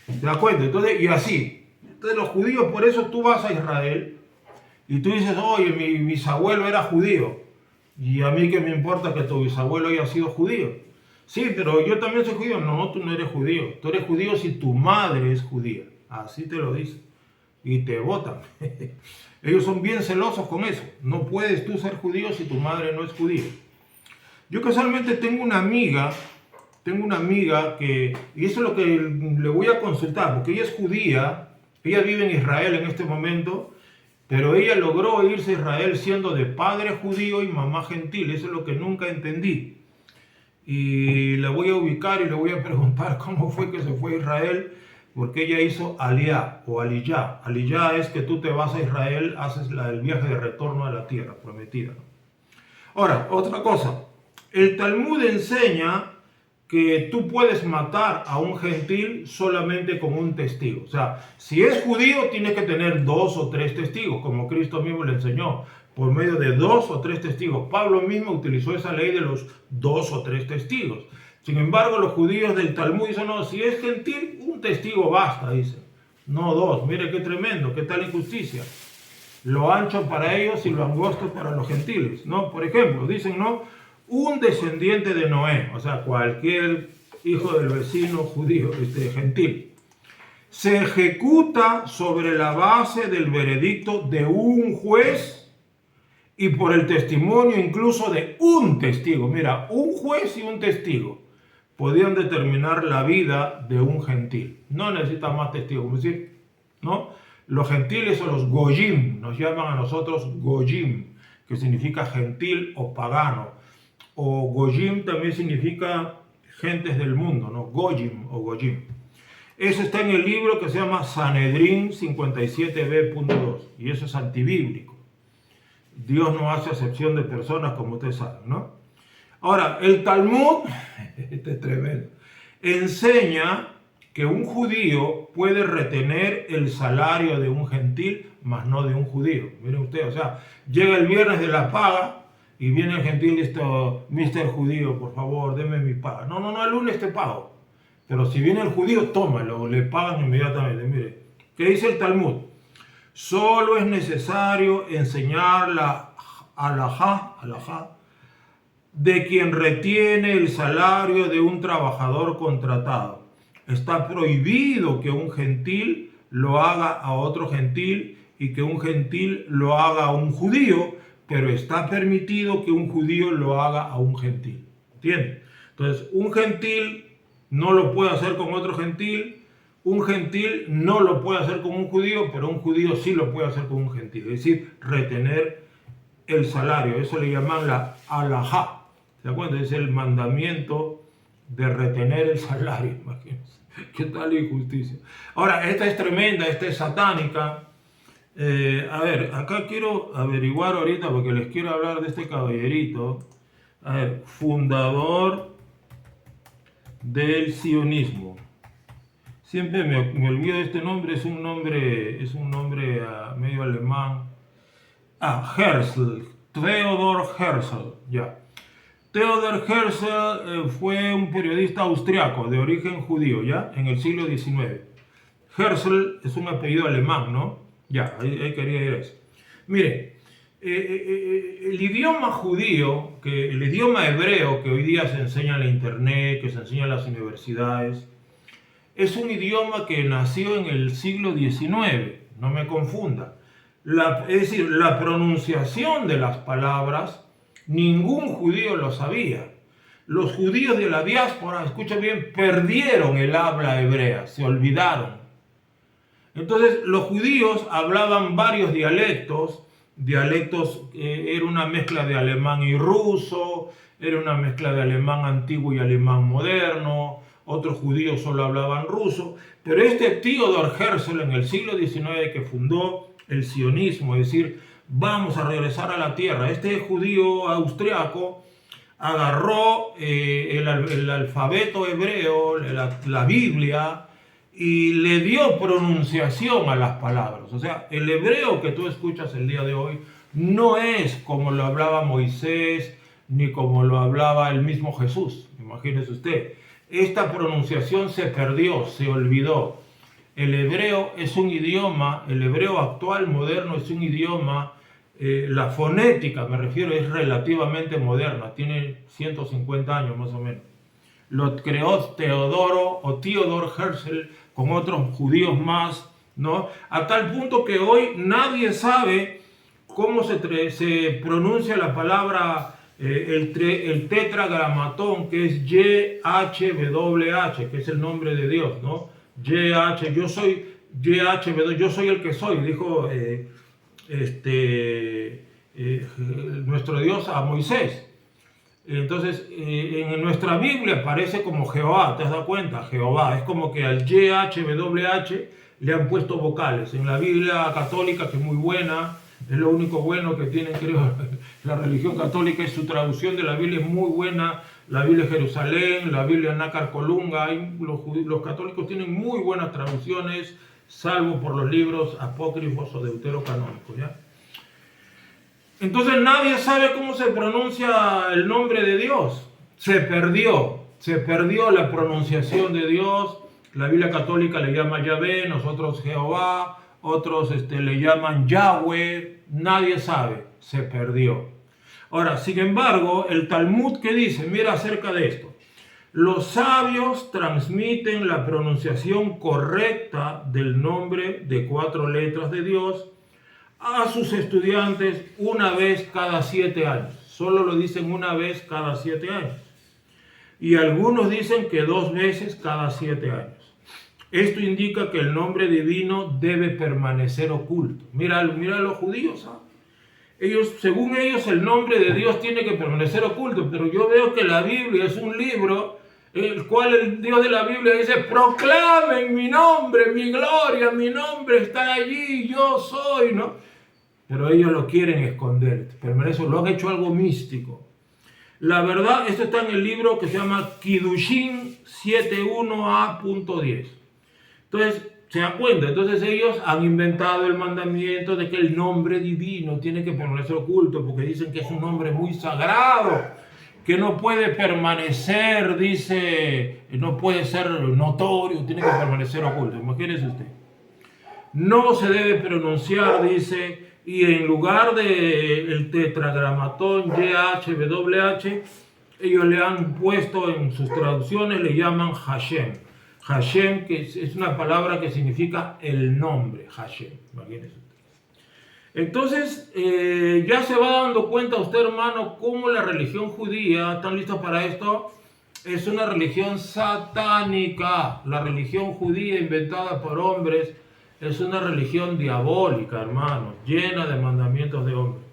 ¿Te das cuenta? Entonces, y así. Entonces los judíos, por eso tú vas a Israel y tú dices, oye, mi bisabuelo era judío. Y a mí qué me importa que tu bisabuelo haya sido judío. Sí, pero yo también soy judío. No, tú no eres judío. Tú eres judío si tu madre es judía. Así te lo dicen. Y te votan. Ellos son bien celosos con eso. No puedes tú ser judío si tu madre no es judía. Yo casualmente tengo una amiga que, y eso es lo que le voy a consultar, porque ella es judía, ella vive en Israel en este momento, pero ella logró irse a Israel siendo de padre judío y mamá gentil. Eso es lo que nunca entendí. Y la voy a ubicar y le voy a preguntar cómo fue que se fue a Israel, porque ella hizo aliyá o aliyá. Aliyá es que tú te vas a Israel, haces el viaje de retorno a la tierra prometida, ¿no? Ahora, otra cosa. El Talmud enseña que tú puedes matar a un gentil solamente con un testigo. O sea, si es judío, tienes que tener 2 o 3 testigos, como Cristo mismo le enseñó, por medio de 2 o 3 testigos. Pablo mismo utilizó esa ley de los 2 o 3 testigos. Sin embargo, los judíos del Talmud dicen, no, si es gentil, un testigo basta, dicen. No 2, mire qué tremendo, qué tal injusticia. Lo ancho para ellos y lo angosto para los gentiles, ¿no? Por ejemplo, dicen, ¿no?, un descendiente de Noé, o sea, cualquier hijo del vecino judío, gentil, se ejecuta sobre la base del veredicto de un juez y por el testimonio incluso de un testigo. Mira, un juez y un testigo podían determinar la vida de un gentil. No necesitan más testigos, es decir, ¿no? Los gentiles o los goyim, nos llaman a nosotros goyim, que significa gentil o pagano. O goyim también significa gentes del mundo, ¿no? Goyim o goyim. Eso está en el libro que se llama Sanedrín 57b.2 y eso es antibíblico. Dios no hace acepción de personas, como ustedes saben, ¿no? Ahora, el Talmud, este es tremendo, enseña que un judío puede retener el salario de un gentil, mas no de un judío. Miren ustedes, o sea, llega el viernes de la paga y viene el gentil, Mr. Judío, por favor, deme mi paga. No, el lunes te pago. Pero si viene el judío, tómalo, le pagan inmediatamente. Mire, ¿qué dice el Talmud? Solo es necesario enseñar la halajá de quien retiene el salario de un trabajador contratado, Está prohibido que un gentil lo haga a otro gentil y que un gentil lo haga a un judío, pero está permitido que un judío lo haga a un gentil. ¿Entiendes? Entonces, un gentil no lo puede hacer con otro gentil, un gentil no lo puede hacer con un judío, pero un judío sí lo puede hacer con un gentil. Es decir, retener el salario. Eso le llaman la halajá. ¿Se acuerdan? Es el mandamiento de retener el salario. Imagínense. ¿Qué tal injusticia? Ahora, esta es tremenda, esta es satánica. A ver, acá quiero averiguar ahorita porque les quiero hablar de este caballerito. A ver, fundador del sionismo. Siempre me olvido de este nombre, es un nombre medio alemán. Herzl, Theodor Herzl, ya. Theodor Herzl fue un periodista austriaco de origen judío, ya, en el siglo XIX. Herzl es un apellido alemán, ¿no? Ya, ahí quería ir a eso. Mire, el idioma judío, el idioma hebreo que hoy día se enseña en la internet, que se enseña en las universidades, es un idioma que nació en el siglo XIX, no me confunda. Es decir, la pronunciación de las palabras, ningún judío lo sabía. Los judíos de la diáspora, escucha bien, perdieron el habla hebrea, se olvidaron. Entonces, los judíos hablaban varios dialectos, era una mezcla de alemán y ruso, era una mezcla de alemán antiguo y alemán moderno, otros judíos solo hablaban ruso, pero este Theodor Herzl en el siglo XIX que fundó el sionismo, es decir, vamos a regresar a la tierra, este judío austriaco agarró el alfabeto hebreo, la Biblia, y le dio pronunciación a las palabras. O sea, el hebreo que tú escuchas el día de hoy no es como lo hablaba Moisés, ni como lo hablaba el mismo Jesús. Imagínese usted. Esta pronunciación se perdió, se olvidó. El hebreo es un idioma, el hebreo actual, moderno, es un idioma, la fonética, me refiero, es relativamente moderna, tiene 150 años más o menos. Lo creó Theodor Herzl con otros judíos más, ¿no? A tal punto que hoy nadie sabe cómo se pronuncia la palabra, el tetragramatón, que es YHWH, que es el nombre de Dios, ¿no? yo soy el que soy, dijo nuestro Dios a Moisés. Entonces, en nuestra Biblia aparece como Jehová, ¿te has dado cuenta? Jehová, es como que al YHWH le han puesto vocales. En la Biblia católica, que es muy buena, es lo único bueno que tiene, creo, la religión católica, es su traducción de la Biblia, es muy buena. La Biblia de Jerusalén, la Biblia Nácar Colunga, los católicos tienen muy buenas traducciones, salvo por los libros apócrifos o deuterocanónicos, ¿ya? Entonces nadie sabe cómo se pronuncia el nombre de Dios. Se perdió la pronunciación de Dios. La Biblia católica le llama Yahvé, nosotros Jehová, otros le llaman Yahweh. Nadie sabe, se perdió. Ahora, sin embargo, el Talmud, ¿qué dice? Mira acerca de esto. Los sabios transmiten la pronunciación correcta del nombre de 4 letras de Dios a sus estudiantes una vez cada 7 años. Solo lo dicen una vez cada 7 años. Y algunos dicen que 2 veces cada 7 años. Esto indica que el nombre divino debe permanecer oculto. Mira los judíos, ¿sabes? Según ellos, el nombre de Dios tiene que permanecer oculto, pero yo veo que la Biblia es un libro en el cual el Dios de la Biblia dice: proclamen mi nombre, mi gloria, mi nombre está allí, yo soy, ¿no? Pero ellos lo quieren esconder, lo han hecho algo místico. La verdad, esto está en el libro que se llama Kiddushin 71a.10. Entonces, se dan cuenta, entonces ellos han inventado el mandamiento de que el nombre divino tiene que permanecer oculto, porque dicen que es un nombre muy sagrado, que no puede permanecer, no puede ser notorio, tiene que permanecer oculto. Imagínese usted. No se debe pronunciar, dice, y en lugar del tetragramatón YHWH, ellos le han puesto en sus traducciones, le llaman Hashem. Hashem, que es una palabra que significa el nombre, Hashem. Imagínense. Entonces, ya se va dando cuenta usted, hermano, cómo la religión judía, ¿están listos para esto? Es una religión satánica. La religión judía inventada por hombres es una religión diabólica, hermano, llena de mandamientos de hombres.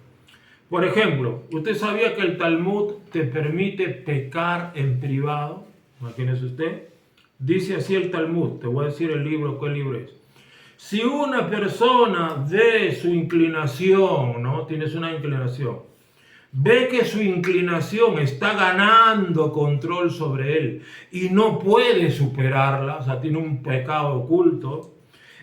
Por ejemplo, ¿usted sabía que el Talmud te permite pecar en privado? Imagínese usted. Dice así el Talmud, te voy a decir el libro, ¿qué libro es? Si una persona ve su inclinación, ¿no? Tienes una inclinación. Ve que su inclinación está ganando control sobre él y no puede superarla, o sea, tiene un pecado oculto,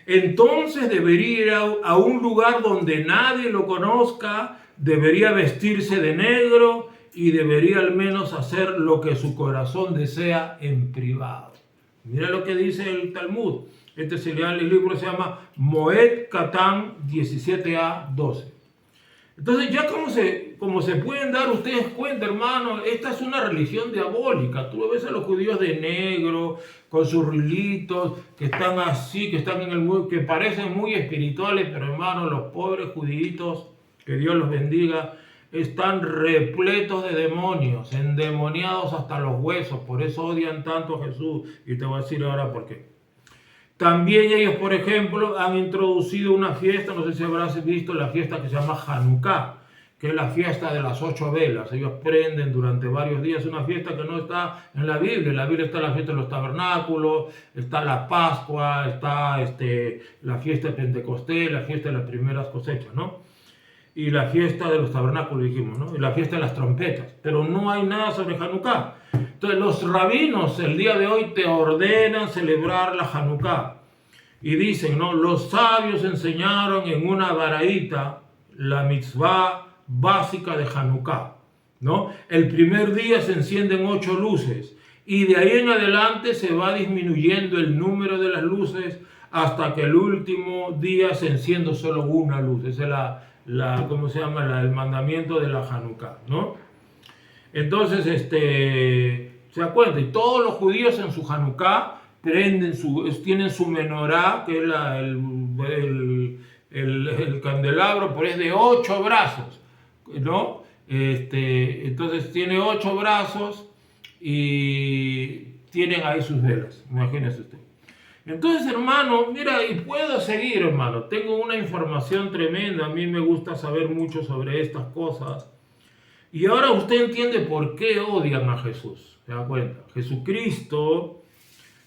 entonces debería ir a un lugar donde nadie lo conozca, debería vestirse de negro y debería al menos hacer lo que su corazón desea en privado. Mira lo que dice el Talmud. El libro se llama Moed Katan 17a 12. Entonces ya como se pueden dar ustedes cuenta, hermano, esta es una religión diabólica. Tú lo ves a los judíos de negro, con sus rilitos, que están así, que parecen muy espirituales, pero hermano, los pobres juditos, que Dios los bendiga, están repletos de demonios, endemoniados hasta los huesos. Por eso odian tanto a Jesús. Y te voy a decir ahora por qué. También ellos, por ejemplo, han introducido una fiesta, no sé si habrás visto la fiesta que se llama Hanukkah, que es la fiesta de las 8 velas. Ellos prenden durante varios días una fiesta que no está en la Biblia. En la Biblia está la fiesta de los tabernáculos, está la Pascua, está la fiesta de Pentecostés, la fiesta de las primeras cosechas, ¿no? Y la fiesta de los tabernáculos, dijimos, ¿no? Y la fiesta de las trompetas. Pero no hay nada sobre Hanukkah. Entonces los rabinos el día de hoy te ordenan celebrar la Hanukkah. Y dicen, ¿no? Los sabios enseñaron en una baraita la mitzvah básica de Hanukkah, ¿no? El primer día se encienden 8 luces. Y de ahí en adelante se va disminuyendo el número de las luces hasta que el último día se enciende solo una luz. Esa es ¿cómo se llama? El mandamiento de la Hanukkah, ¿no? Entonces, se da cuenta, y todos los judíos en su Hanukkah tienen su menorá, que es el candelabro, pero es de 8 brazos, ¿no? Entonces tiene 8 brazos y tienen ahí sus velas, imagínese usted. Entonces, hermano, mira, y puedo seguir, hermano, tengo una información tremenda, a mí me gusta saber mucho sobre estas cosas. Y ahora usted entiende por qué odian a Jesús. ¿Se da cuenta? Jesucristo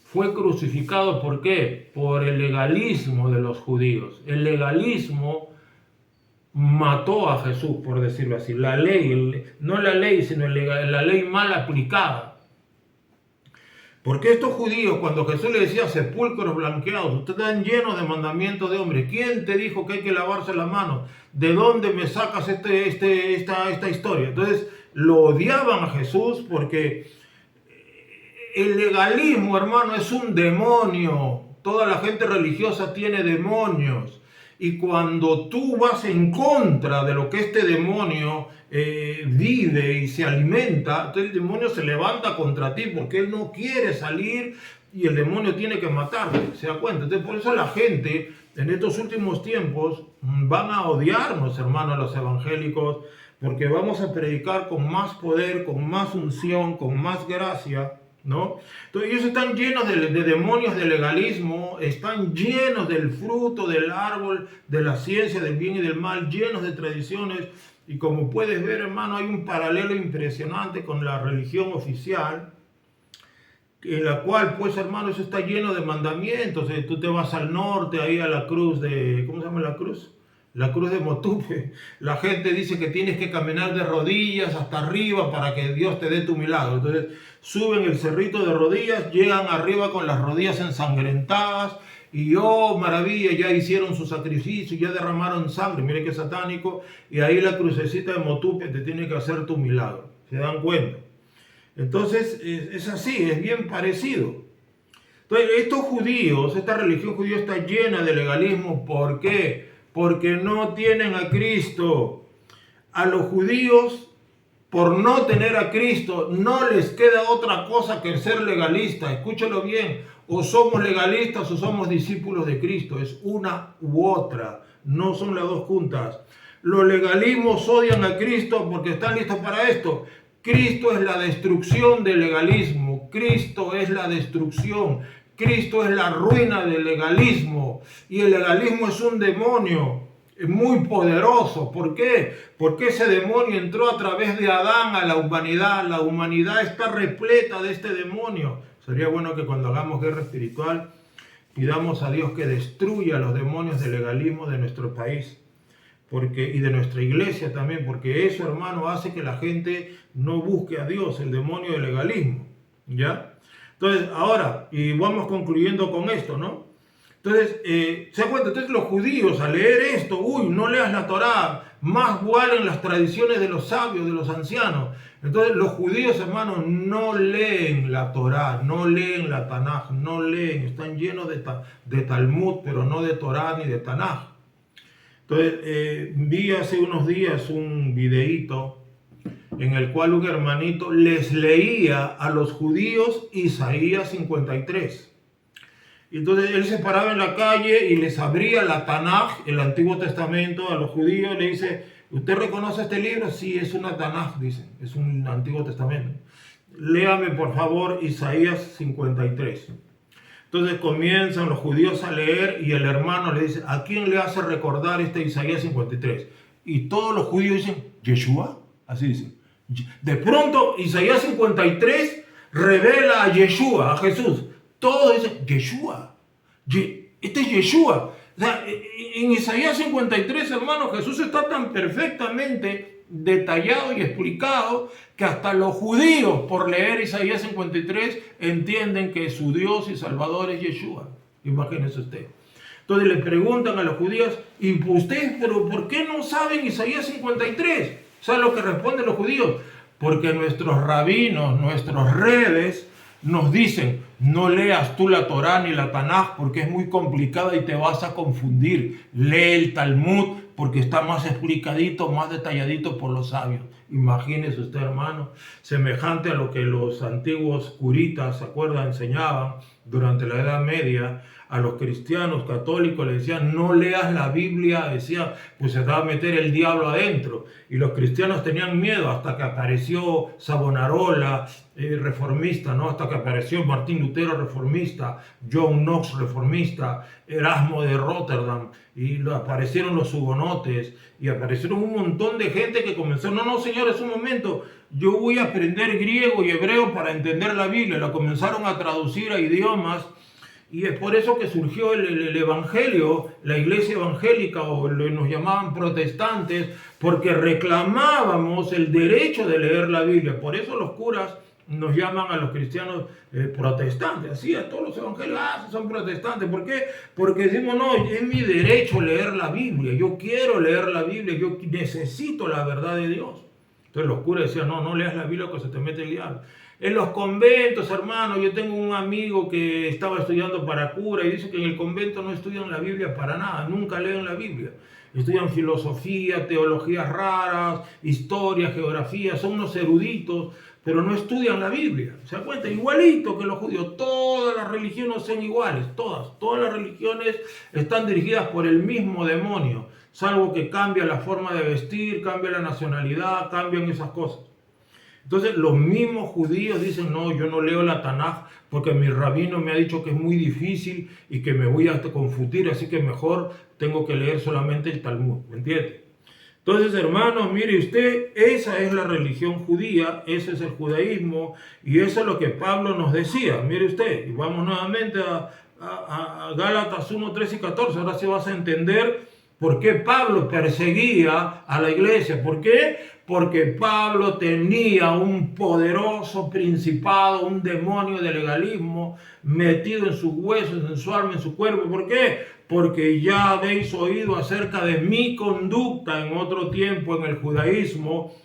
fue crucificado, ¿por qué? Por el legalismo de los judíos. El legalismo mató a Jesús, por decirlo así. La ley, no la ley, sino la ley mal aplicada. Porque estos judíos, cuando Jesús le decía sepulcros blanqueados, ustedes están llenos de mandamientos de hombres. ¿Quién te dijo que hay que lavarse las manos? ¿De dónde me sacas esta historia? Entonces lo odiaban a Jesús porque el legalismo, hermano, es un demonio. Toda la gente religiosa tiene demonios. Y cuando tú vas en contra de lo que este demonio vive y se alimenta, entonces el demonio se levanta contra ti porque él no quiere salir y el demonio tiene que matarte, ¿se da cuenta? Entonces por eso la gente en estos últimos tiempos van a odiarnos, hermanos, los evangélicos, porque vamos a predicar con más poder, con más unción, con más gracia, ¿no? Entonces ellos están llenos de demonios de legalismo, están llenos del fruto del árbol de la ciencia del bien y del mal, llenos de tradiciones, y como puedes ver, hermano, hay un paralelo impresionante con la religión oficial, en la cual, pues, hermano, eso está lleno de mandamientos. Tú te vas al norte, ahí a la cruz ¿cómo se llama la cruz? La cruz de Motupe. La gente dice que tienes que caminar de rodillas hasta arriba para que Dios te dé tu milagro. Entonces suben el cerrito de rodillas, llegan arriba con las rodillas ensangrentadas y oh maravilla, ya hicieron su sacrificio, ya derramaron sangre, mire qué satánico, y ahí la crucecita de Motupe te tiene que hacer tu milagro. ¿Se dan cuenta? Entonces es así, es bien parecido. Entonces estos judíos, esta religión judía está llena de legalismo. ¿Por qué? Porque no tienen a Cristo. A los judíos por no tener a Cristo, no les queda otra cosa que ser legalistas. Escúchalo bien, o somos legalistas o somos discípulos de Cristo. Es una u otra, no son las dos juntas. Los legalismos odian a Cristo porque están listos para esto. Cristo es la destrucción del legalismo. Cristo es la destrucción. Cristo es la ruina del legalismo. Y el legalismo es un demonio muy poderoso. ¿Por qué? Porque ese demonio entró a través de Adán a la humanidad. La humanidad está repleta de este demonio. Sería bueno que cuando hagamos guerra espiritual pidamos a Dios que destruya los demonios del legalismo de nuestro país y de nuestra iglesia también, porque eso, hermano, hace que la gente no busque a Dios, el demonio del legalismo, ¿ya? Entonces, ahora, y vamos concluyendo con esto, ¿no? Entonces, ¿se da cuenta? Entonces los judíos al leer esto, no leas la Torá, más valen las tradiciones de los sabios, de los ancianos. Entonces los judíos, hermanos, no leen la Torá, no leen la Tanaj, no leen, están llenos de Talmud, pero no de Torá ni de Tanaj. Entonces, vi hace unos días un videíto en el cual un hermanito les leía a los judíos Isaías 53. Entonces él se paraba en la calle y les abría la Tanaj, el Antiguo Testamento, a los judíos. Le dice, ¿usted reconoce este libro? Sí, es una Tanaj, dicen, es un Antiguo Testamento. Léame por favor Isaías 53. Entonces comienzan los judíos a leer y el hermano le dice, ¿a quién le hace recordar este Isaías 53? Y todos los judíos dicen, ¿Yeshua? Así dicen. De pronto Isaías 53 revela a Yeshua, a Jesús. Todos dicen, Yeshua. Este es Yeshua. O sea, en Isaías 53, hermano, Jesús está tan perfectamente detallado y explicado que hasta los judíos, por leer Isaías 53, entienden que su Dios y Salvador es Yeshua. Imagínense usted. Entonces le preguntan a los judíos, ¿y ustedes, pero por qué no saben Isaías 53? ¿Saben lo que responden los judíos? Porque nuestros rabinos, nuestros rebes, nos dicen, no leas tú la Torá ni la Tanaj porque es muy complicada y te vas a confundir. Lee el Talmud porque está más explicadito, más detalladito por los sabios. Imagínese usted, hermano, semejante a lo que los antiguos curitas, ¿se acuerdan?, enseñaban durante la Edad Media a los cristianos católicos. Les decían, no leas la Biblia, decía, pues se te va a meter el diablo adentro. Y los cristianos tenían miedo hasta que apareció Savonarola, reformista, ¿no? Hasta que apareció Martín Lutero, reformista, John Knox, reformista, Erasmo de Rotterdam, y aparecieron los hugonotes, y aparecieron un montón de gente que comenzó, no, señores, un momento, yo voy a aprender griego y hebreo para entender la Biblia. La comenzaron a traducir a idiomas, y es por eso que surgió el evangelio, la iglesia evangélica, o nos llamaban protestantes, porque reclamábamos el derecho de leer la Biblia. Por eso los curas nos llaman a los cristianos protestantes, así a todos los evangelios, son protestantes. ¿Por qué? Porque decimos, no, es mi derecho leer la Biblia, yo quiero leer la Biblia, yo necesito la verdad de Dios. Entonces los curas decían, no leas la Biblia que se te mete el diablo. En los conventos, hermano, yo tengo un amigo que estaba estudiando para cura y dice que en el convento no estudian la Biblia para nada, nunca leen la Biblia. Estudian filosofía, teologías raras, historia, geografía, son unos eruditos, pero no estudian la Biblia. ¿Se da cuenta? Igualito que los judíos, todas las religiones son iguales, todas las religiones están dirigidas por el mismo demonio, salvo que cambia la forma de vestir, cambia la nacionalidad, cambian esas cosas. Entonces los mismos judíos dicen, no, yo no leo la Tanaj porque mi rabino me ha dicho que es muy difícil y que me voy a confundir, así que mejor tengo que leer solamente el Talmud, ¿me entiende? Entonces, hermanos, mire usted, esa es la religión judía, ese es el judaísmo, y eso es lo que Pablo nos decía. Mire usted, y vamos nuevamente a Gálatas 1, 13 y 14, ahora sí vas a entender por qué Pablo perseguía a la iglesia. ¿Por qué? Porque Pablo tenía un poderoso principado, un demonio de legalismo metido en sus huesos, en su alma, en su cuerpo. ¿Por qué? Porque ya habéis oído acerca de mi conducta en otro tiempo en el judaísmo,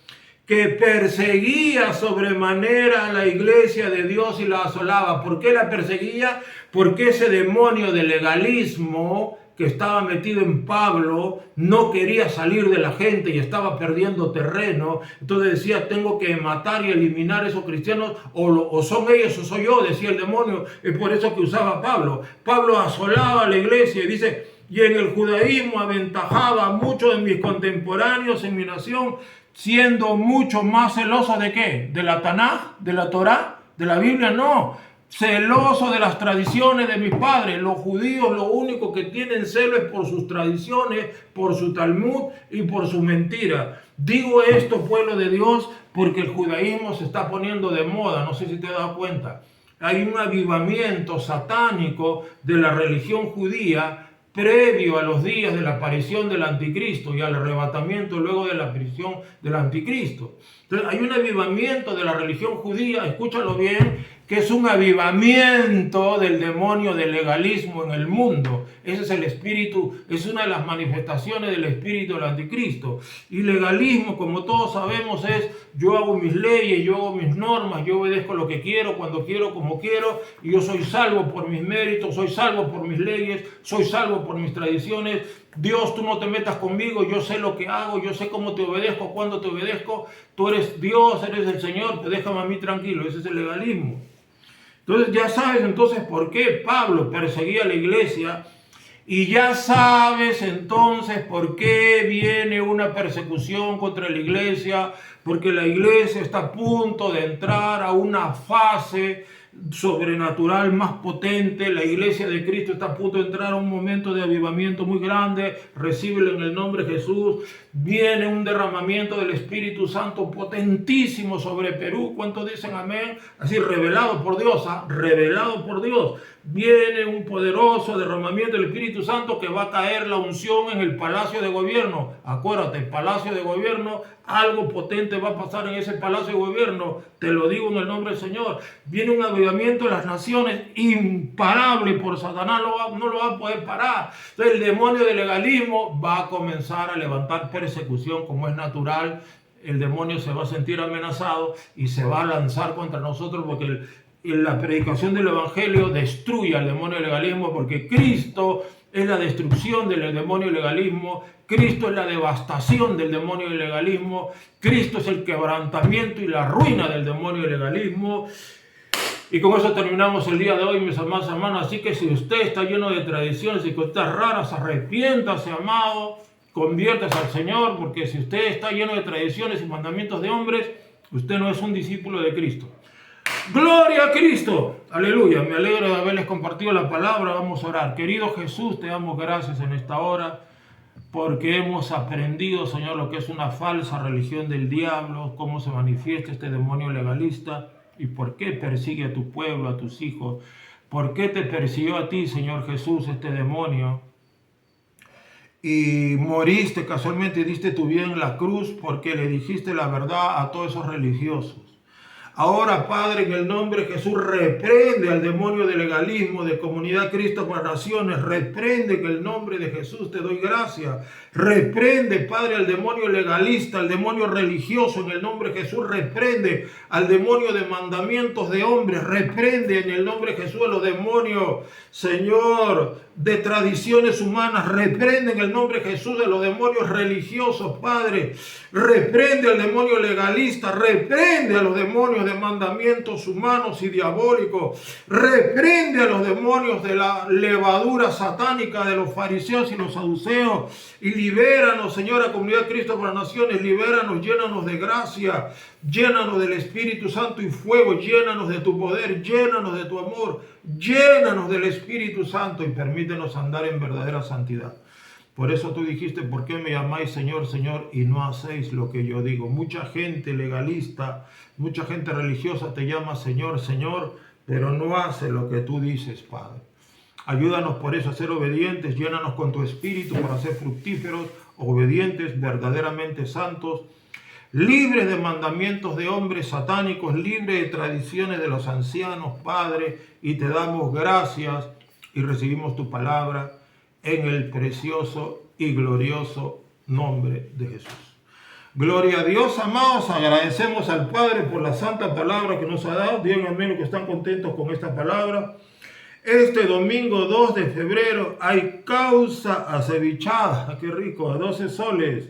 que perseguía sobremanera a la iglesia de Dios y la asolaba. ¿Por qué la perseguía? Porque ese demonio de legalismo que estaba metido en Pablo no quería salir de la gente y estaba perdiendo terreno. Entonces decía, tengo que matar y eliminar a esos cristianos, o son ellos o soy yo, decía el demonio. Es por eso que usaba Pablo. Pablo asolaba a la iglesia y dice, y en el judaísmo aventajaba a muchos de mis contemporáneos en mi nación, siendo mucho más celoso de ¿qué? ¿De la Tanaj? ¿De la Torá? ¿De la Biblia? No. Celoso de las tradiciones de mis padres. Los judíos lo único que tienen celo es por sus tradiciones, por su Talmud y por su mentira. Digo esto, pueblo de Dios, porque el judaísmo se está poniendo de moda. No sé si te has dado cuenta. Hay un avivamiento satánico de la religión judía previo a los días de la aparición del anticristo y al arrebatamiento luego de la aparición del anticristo. Entonces hay un avivamiento de la religión judía, escúchalo bien, que es un avivamiento del demonio del legalismo en el mundo. Ese es el espíritu, es una de las manifestaciones del espíritu del anticristo. Y legalismo, como todos sabemos, es yo hago mis leyes, yo hago mis normas, yo obedezco lo que quiero, cuando quiero, como quiero, y yo soy salvo por mis méritos, soy salvo por mis leyes, soy salvo por mis tradiciones. Dios, tú no te metas conmigo, yo sé lo que hago, yo sé cómo te obedezco, cuándo te obedezco, tú eres Dios, eres el Señor, déjame a mí tranquilo. Ese es el legalismo. Entonces ya sabes entonces por qué Pablo perseguía a la iglesia, y ya sabes entonces por qué viene una persecución contra la iglesia, porque la iglesia está a punto de entrar a una fase sobrenatural más potente. La iglesia de Cristo está a punto de entrar a un momento de avivamiento muy grande. Recíbelo en el nombre de Jesús. Viene un derramamiento del Espíritu Santo potentísimo sobre Perú. ¿Cuántos dicen amén? Así, revelado por Dios, revelado por Dios. Viene un poderoso derramamiento del Espíritu Santo, que va a caer la unción en el Palacio de Gobierno. Acuérdate, Palacio de Gobierno, algo potente va a pasar en ese Palacio de Gobierno. Te lo digo en el nombre del Señor. Viene un avivamiento de las naciones imparable por Satanás, no lo va a poder parar. Entonces el demonio del legalismo va a comenzar a levantar persecución como es natural. El demonio se va a sentir amenazado y se va a lanzar contra nosotros, porque la predicación del evangelio destruye al demonio del legalismo, porque Cristo es la destrucción del demonio del legalismo, Cristo es la devastación del demonio del legalismo, Cristo es el quebrantamiento y la ruina del demonio del legalismo. Y con eso terminamos el día de hoy, mis amados hermanos. Así que si usted está lleno de tradiciones y cosas raras, arrepiéntase, amado, conviértase al Señor, porque si usted está lleno de tradiciones y mandamientos de hombres, usted no es un discípulo de Cristo. ¡Gloria a Cristo! Aleluya. Me alegro de haberles compartido la palabra. Vamos a orar. Querido Jesús, te damos gracias en esta hora, porque hemos aprendido, Señor, lo que es una falsa religión del diablo, cómo se manifiesta este demonio legalista y por qué persigue a tu pueblo, a tus hijos. ¿Por qué te persiguió a ti, Señor Jesús, este demonio? Y moriste casualmente y diste tu vida en la cruz porque le dijiste la verdad a todos esos religiosos. Ahora, Padre, en el nombre de Jesús, reprende al demonio de legalismo, de Comunidad Cristo para Naciones. Reprende en el nombre de Jesús, te doy gracias. Reprende, Padre, al demonio legalista, al demonio religioso, en el nombre de Jesús. Reprende al demonio de mandamientos de hombres. Reprende en el nombre de Jesús a los demonios, Señor, de tradiciones humanas. Reprende en el nombre de Jesús a los demonios religiosos, Padre. Reprende al demonio legalista. Reprende a los demonios de mandamientos humanos y diabólicos. Reprende a los demonios de la levadura satánica de los fariseos y los saduceos. Y libéranos, Señora Comunidad Cristo para Naciones. Libéranos, llénanos de gracia. Llénanos del Espíritu Santo y fuego. Llénanos de tu poder. Llénanos de tu amor. Llénanos del Espíritu Santo y permítenos andar en verdadera santidad. Por eso tú dijiste, ¿por qué me llamáis Señor, Señor, y no hacéis lo que yo digo? Mucha gente legalista, mucha gente religiosa te llama Señor, Señor, pero no hace lo que tú dices, Padre. Ayúdanos por eso a ser obedientes, llénanos con tu Espíritu para ser fructíferos, obedientes, verdaderamente santos, libres de mandamientos de hombres satánicos, libres de tradiciones de los ancianos, Padre, y te damos gracias y recibimos tu palabra en el precioso y glorioso nombre de Jesús. Gloria a Dios, amados. Agradecemos al Padre por la santa palabra que nos ha dado. Digan amén los que están contentos con esta palabra. Este domingo 2 de febrero hay causa acevichada, qué rico, a 12 soles.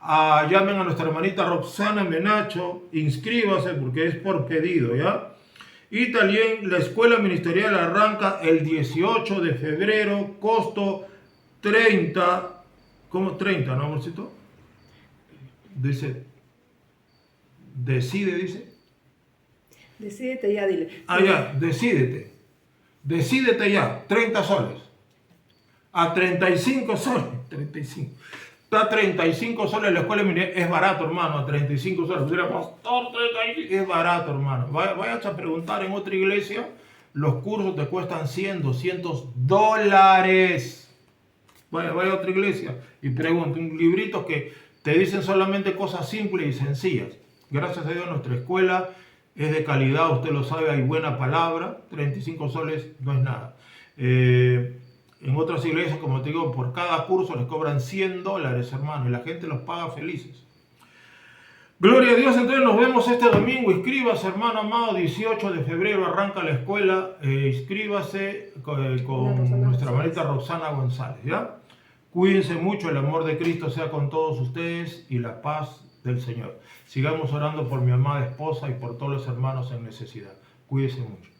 Llamen a nuestra hermanita Roxana Menacho, inscríbase porque es por pedido, ¿ya? Y también la escuela ministerial arranca el 18 de febrero, costo 30, ¿cómo 30, no, amorcito? Dice, dice.
Decídete ya, dile.
Ya, decídete ya, 30 soles. A 35 soles, 35. Está a 35 soles la escuela ministerial, es barato, hermano, a 35 soles. Mira, pastor, 35, es barato, hermano. Vayas a preguntar en otra iglesia, los cursos te cuestan 100, 200 dólares. Vaya a otra iglesia y pregunte, un librito que te dicen solamente cosas simples y sencillas. Gracias a Dios nuestra escuela es de calidad, usted lo sabe, hay buena palabra, 35 soles no es nada. En otras iglesias, como te digo, por cada curso les cobran 100 dólares, hermano, y la gente los paga felices. Gloria a Dios, entonces nos vemos este domingo. Inscríbase, hermano amado, 18 de febrero arranca la escuela. Inscríbase con nuestra hermanita Roxana González, ¿ya? Cuídense mucho, el amor de Cristo sea con todos ustedes y la paz del Señor. Sigamos orando por mi amada esposa y por todos los hermanos en necesidad. Cuídense mucho.